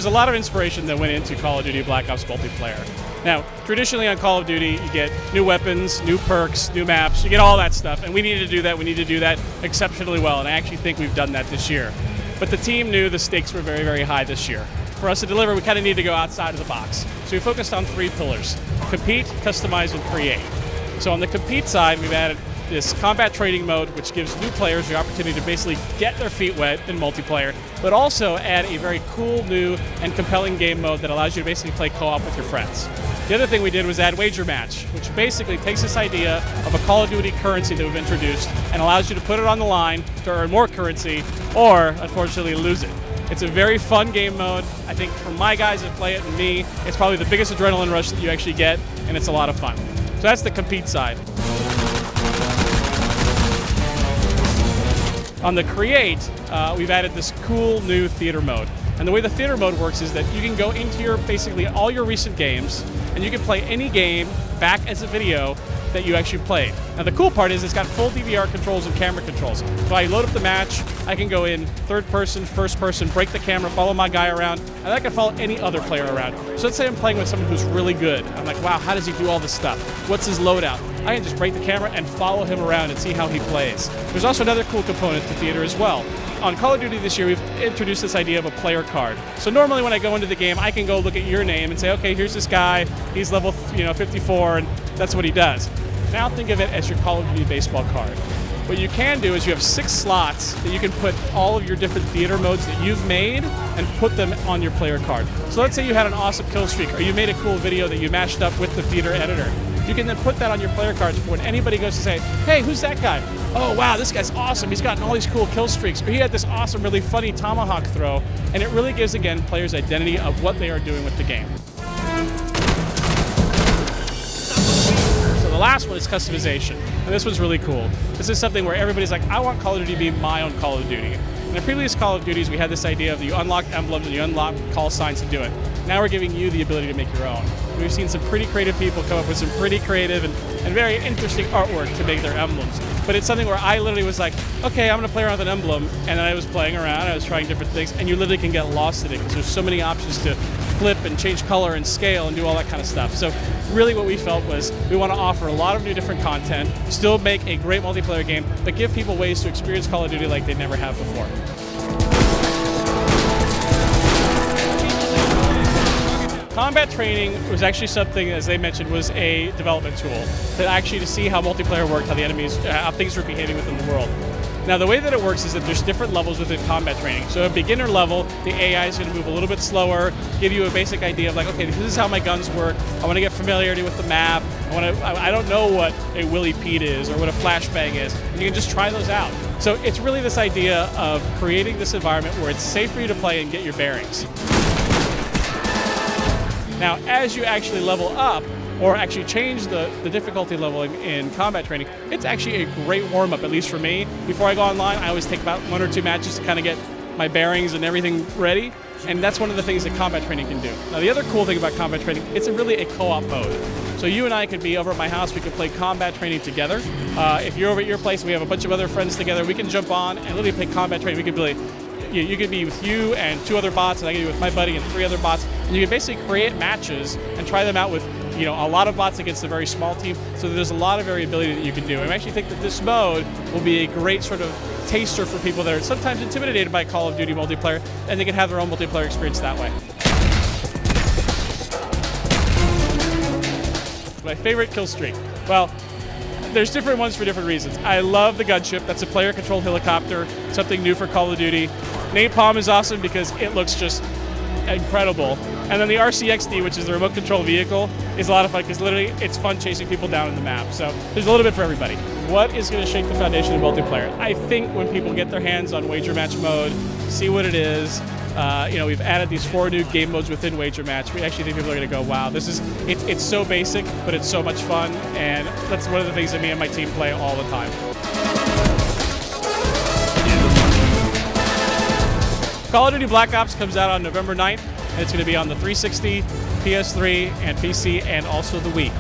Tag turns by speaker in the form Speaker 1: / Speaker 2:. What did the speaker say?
Speaker 1: there's a lot of inspiration that went into Call of Duty Black Ops multiplayer. Now, traditionally on Call of Duty, you get new weapons, new perks, new maps, you get all that stuff, and we need to do that. We need to do that exceptionally well, and I actually think we've done that this year. But the team knew the stakes were very, very high this year. For us to deliver, we kind of need to go outside of the box. So we focused on 3 pillars: compete, customize, and create. So on the compete side, we've added this combat training mode, which gives new players the opportunity to basically get their feet wet in multiplayer, but also add a very cool, new, and compelling game mode that allows you to basically play co-op with your friends. The other thing we did was add Wager Match, which basically takes this idea of a Call of Duty currency that we've introduced and allows you to put it on the line to earn more currency or, unfortunately, lose it. It's a very fun game mode. I think for my guys that play it and me, it's probably the biggest adrenaline rush that you actually get, and it's a lot of fun. So that's the compete side. On the create, we've added this cool new theater mode. And the way the theater mode works is that you can go into your basically all your recent games, and you can play any game back as a video that you actually played. Now the cool part is it's got full DVR controls and camera controls. So I load up the match, I can go in third person, first person, break the camera, follow my guy around, and I can follow any other player around. So let's say I'm playing with someone who's really good. I'm like, wow, how does he do all this stuff? What's his loadout? I can just break the camera and follow him around and see how he plays. There's also another cool component to theater as well. On Call of Duty this year, we've introduced this idea of a player card. So normally when I go into the game, I can go look at your name and say, okay, here's this guy, he's level 54, and that's what he does. Now think of it as your Call of Duty baseball card. What you can do is you have 6 slots that you can put all of your different theater modes that you've made and put them on your player card. So let's say you had an awesome kill streak, or you made a cool video that you mashed up with the theater editor. You can then put that on your player cards for when anybody goes to say, hey, who's that guy? Oh, wow, this guy's awesome. He's gotten all these cool kill streaks. Or he had this awesome, really funny tomahawk throw. And it really gives, again, players identity of what they are doing with the game. So the last one is customization. And this one's really cool. This is something where everybody's like, I want Call of Duty to be my own Call of Duty. In the previous Call of Duties, we had this idea of you unlock emblems and you unlock call signs to do it. Now we're giving you the ability to make your own. We've seen some pretty creative people come up with some pretty creative and very interesting artwork to make their emblems. But it's something where I literally was like, okay, I'm going to play around with an emblem, and then I was playing around, I was trying different things, and you literally can get lost in it because there's so many options to flip and change color and scale and do all that kind of stuff. So really what we felt was we want to offer a lot of new different content, still make a great multiplayer game, but give people ways to experience Call of Duty like they never have before. Combat training was actually something, as they mentioned, was a development tool to see how multiplayer worked, how things were behaving within the world. Now, the way that it works is that there's different levels within combat training. So at beginner level, the AI is going to move a little bit slower, give you a basic idea of like, okay, this is how my guns work. I want to get familiarity with the map. I don't know what a Willy Pete is or what a flashbang is. And you can just try those out. So it's really this idea of creating this environment where it's safe for you to play and get your bearings. Now, as you actually level up, or actually change the difficulty level in combat training, it's actually a great warm-up, at least for me. Before I go online, I always take about 1 or 2 matches to kind of get my bearings and everything ready, and that's one of the things that combat training can do. Now, the other cool thing about combat training, it's really a co-op mode. So you and I could be over at my house, we could play combat training together. If you're over at your place and we have a bunch of other friends together, we can jump on and literally play combat training. We could be you could be with you and 2 other bots, and I could be with my buddy and 3 other bots, and you can basically create matches and try them out with a lot of bots against a very small team. So there's a lot of variability that you can do. And I actually think that this mode will be a great sort of taster for people that are sometimes intimidated by Call of Duty multiplayer, and they can have their own multiplayer experience that way. My favorite kill streak. Well, there's different ones for different reasons. I love the gunship. That's a player-controlled helicopter, something new for Call of Duty. Napalm is awesome because it looks just incredible. And then the RCXD, which is the remote control vehicle, is a lot of fun because literally it's fun chasing people down in the map. So there's a little bit for everybody. What is going to shake the foundation of multiplayer? I think when people get their hands on Wager Match mode, see what it is. We've added these 4 new game modes within Wager Match. We actually think people are going to go, wow, it's so basic, but it's so much fun. And that's one of the things that me and my team play all the time. Call of Duty Black Ops comes out on November 9th, and it's going to be on the 360, PS3, and PC, and also the Wii.